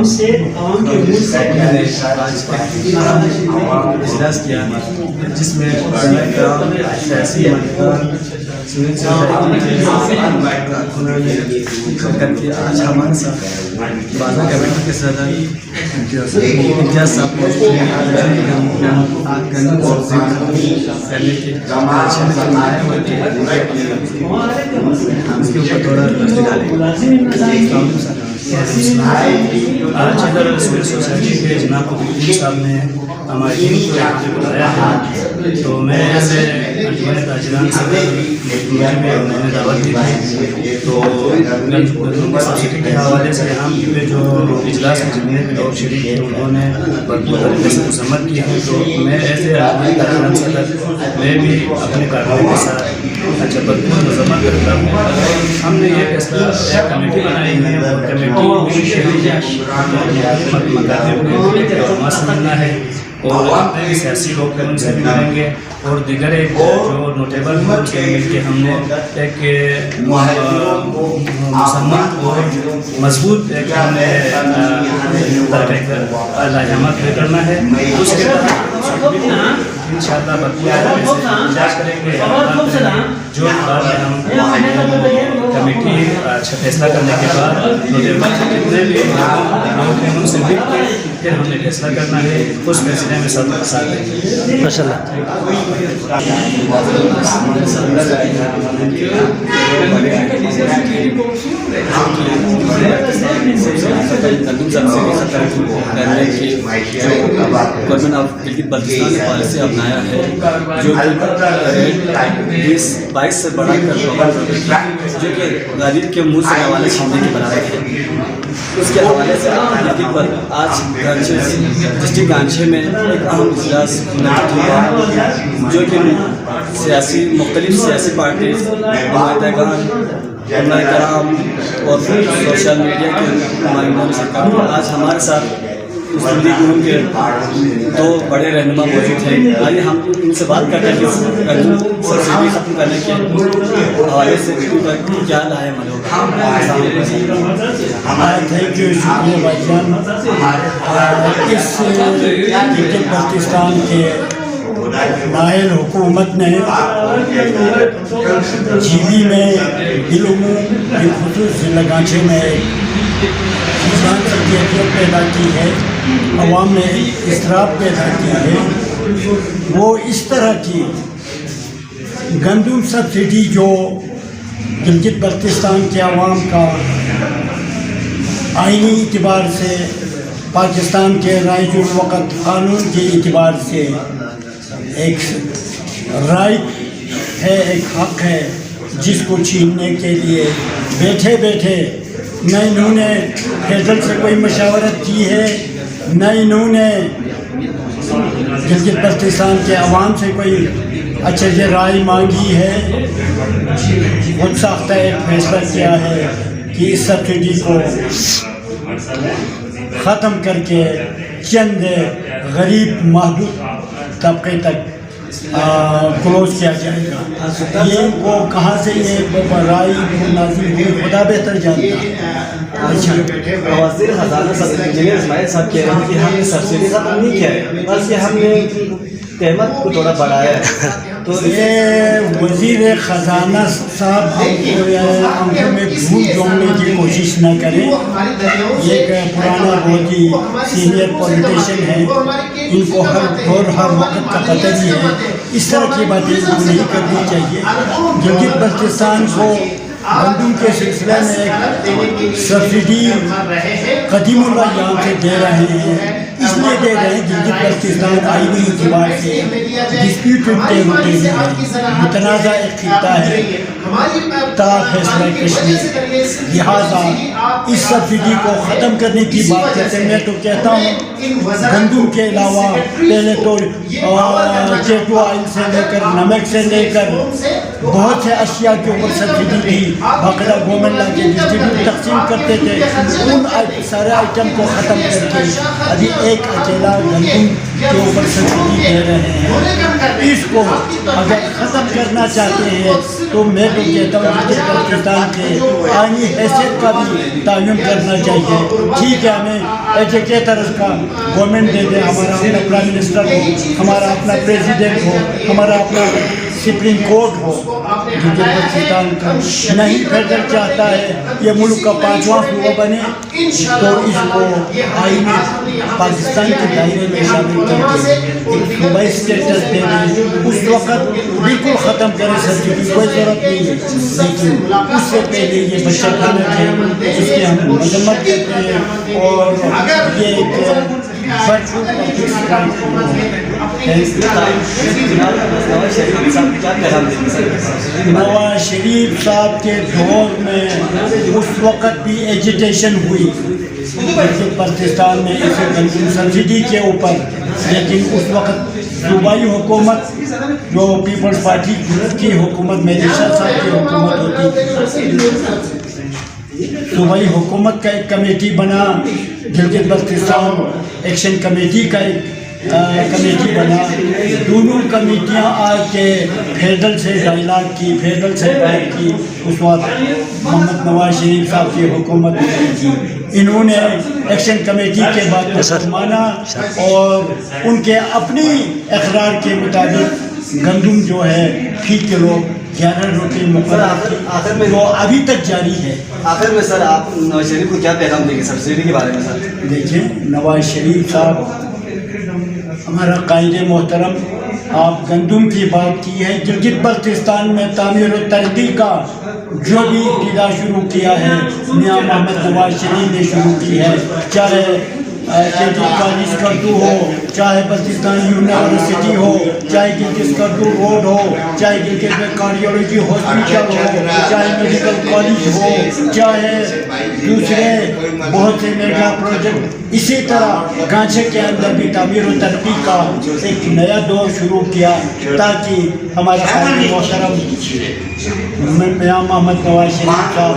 سے عوام کے منہ سے اجلاس کیا جس میں سیاسی شرکت کی. آج ہمارے ساتھ بازار کمیٹی کے صدر امتیاز صاحب موجود ہیں. اس کے اوپر تھوڑا ڈالیں. آج ادھر سول سوسائٹی کے جناب عبدالقیوم صاحب نے ہماری ٹیم کو بلایا ہے, تو میں ایسے انجمن تاجران سے میں نے دعوت دی تھی. تو گندم سوسائٹی کے حوالے سے یہاں پہ جو اجلاس میں جتنے بھی لوگ شریک تھے انہوں نے بھرپور طریقے سے مذمت کی ہے. تو میں ایسے انجمن تاجران صدر میں بھی اپنے کارروائی کے ساتھ بھرپور مذمت کرتا ہوں. ہم نے یہ فیصلہ ایک کمیٹی بنائی ہے, وہ کمیٹی مقامی سے ملنا ہے اور اپنے بھی سیاسی لوگ ہیں ان سے بھی ملیں گے, اور دیگر ایک جو نوٹیبل ہیں ان سے مل کے ہم نے ایک مسمن اور مضبوط ایک ہم نے لائحہ طے کرنا ہے. اس کے بعد انشاءاللہ اجلاس کریں گے جو بعد میں ہم کمیٹی فیصلہ کرنے کے بعد جتنے بھی لوگ ہیں ان سے مل کے پھر ہم نے فیصلہ کرنا ہے. اس فیصلے میں سب ساتھ دیں گے ماشاء اللہ. گورنمنٹ آف گلگت بلتستان نے پالیسی اپنایا ہے جو 20-22 سے بڑھا کر جو کہ غریب کے منہ سے حوالے چھیننے کے برابر ہے. اس کے حوالے سے گلگت پر آج ڈسٹرکٹ گانچھے میں ایک اہم اجلاس منعقد ہوا جو کہ مختلف سیاسی پارٹیز, نمائندہ کرام اور سوشل میڈیا کے نمائندوں نے شرکت کی. آج ہمارے ساتھ مسلم لیگ نون کے 2 بڑے رہنما موجود ہیں. آئیے ہم ان سے بات کرتے ہیں کہ سبسڈی ختم کرنے کے حوالے سے کیا لائے عمل ہوگا. تھینک یو, شکریہ بھائی جان. اس گلگت بلتستان کے نائل حکومت نے جی بی میں بالعموم بالخصوص ضلع گانچھے میں کسان کی کیفیت پیدا کی ہے, عوام میں اضطراب پیدا کی ہے. وہ اس طرح کی گندم سبسڈی جو گلگت بلتستان کے عوام کا آئینی اعتبار سے, پاکستان کے رائج الوقت قانون کے اعتبار سے ایک رائٹ ہے, ایک حق ہے, جس کو چھیننے کے لیے بیٹھے بیٹھے نہ انہوں نے فیصل سے کوئی مشاورت کی ہے, نہ انہوں نے گلگت بلتستان کے عوام سے کوئی اچھے سے رائے مانگی ہے. خود ساختہ ایک فیصلہ کیا ہے کہ اس سبسڈی کو ختم کر کے چند غریب محدود طبقے تک کلوز کیا جائے گا. یہ ان کو کہاں سے یہ رائے نازل ہوئی خدا بہتر جانتا. وزیر خزانہ صدر انجینئر اسماعیل صاحب کہہ رہے ہیں کہ ہم نے سبسڈی ختم نہیں کیا ہے, بلکہ ہم نے قیمت کو تھوڑا بڑھایا ہے. تو یہ وزیر خزانہ صاحب آنکھوں میں دھول جوڑنے کی کوشش نہ کریں. یہ ایک پرانا بہت ہی سینئر پولیٹیشین ہے, ان کو ہر دور ہر وقت کا پتہ ہی ہے. اس طرح کی باتیں نہیں کرنی چاہیے. گلگت بلتستان کو گندم کے سلسلے میں ایک سبسڈی قدیم اللہ یہاں سے دے رہے ہیں, اس لیے دے رہے ہیں گلگت بلتستان آئینی اعتبار سے ڈسپیوٹڈ ٹیریٹری ہے, متنازع ایک خطہ ہے تا فیصلہ کشمیر. لہٰذا اس سبسڈی کو ختم کرنے کی بات کرتے ہیں. میں تو کہتا ہوں گندم کے علاوہ پہلے تو چیٹو آئل سے لے کر نمک سے لے کر بہت سے اشیاء کے اوپر سبسڈی تھی, باقاعدہ گورنمنٹ لا کے ڈسٹریبیوٹ تقسیم کرتے تھے. ان سارے آئٹم کو ختم کر کے ابھی ایک اکیلا گندم کے اوپر سبسڈی دے رہے ہیں. اس کو اگر ختم کرنا چاہتے ہیں تو میں تو کہتا ہوں کہ پاکستان کے آئینی حیثیت کا بھی تعین کرنا چاہیے. ٹھیک ہے ہمیں ایجوکیٹرز کا گورنمنٹ دے دیں, ہمارا اپنا پرائم منسٹر ہو, ہمارا اپنا پریزیڈنٹ ہو, ہمارا اپنا سپریم کورٹ ہو. کیونکہ پاکستان کا نہیں فیڈرل چاہتا ہے یہ ملک کا 5واں صوبہ بنے تو اس کو آئین پاکستان کے دائرے میں شامل کر کے ایک صوبائی اسٹیٹس دے دیں. اس وقت بالکل ختم کرے سکتے کی کوئی ضرورت نہیں ہے, لیکن اس سے پہلے یہ بچہ کھانا ہے جس کی ہم مذمت کرتے ہیں اور یہ ایک نواز شریف صاحب کے دور میں اس وقت بھی ایجیٹیشن ہوئی پاکستان میں اسے سبسڈی کے اوپر, لیکن اس وقت صوبائی حکومت جو پیپلز پارٹی کی حکومت مہدی شاہ صاحب کی حکومت ہوتی, صوبائی حکومت کا ایک کمیٹی بنا, گلگت بلتستان ایکشن کمیٹی کا ایک کمیٹی بنا. دونوں کمیٹیاں آ کے فیڈرل سے ڈائلاگ کی, فیڈرل سے بات کی. اس وقت محمد نواز شریف صاحب کی حکومت کی, انہوں نے ایکشن کمیٹی کے بعد مانا اور ان کے اپنی اقرار کے مطابق گندم جو ہے فی کلو 11 روپے مقرر جو ابھی تک جاری ہے. آخر میں سر آپ نواز شریف کو کیا پیغام دیں گے سبسڈی کے بارے میں سر؟ دیکھیں نواز شریف صاحب ہمارا قائد محترم, آپ گندم کی بات کی ہے. گلگت بلتستان میں تعمیر و ترقی کا جو بھی ابتدا شروع کیا ہے میاں محمد نواز شریف نے شروع کی ہے, چاہے کالج کردو ہو, چاہے بلتستان یونیورسٹی ہو, چاہے گلگت کردو روڈ ہو, چاہے گلگت میں کارڈیولوجی ہاسپٹل ہو, چاہے میڈیکل کالج ہو, چاہے دوسرے بہت سے میگا پروجیکٹ. اسی طرح گانچے کے اندر بھی تعمیر و ترقی کا ایک نیا دور شروع کیا تاکہ ہمارا قائد محترم میاں محمد نواز شریف کا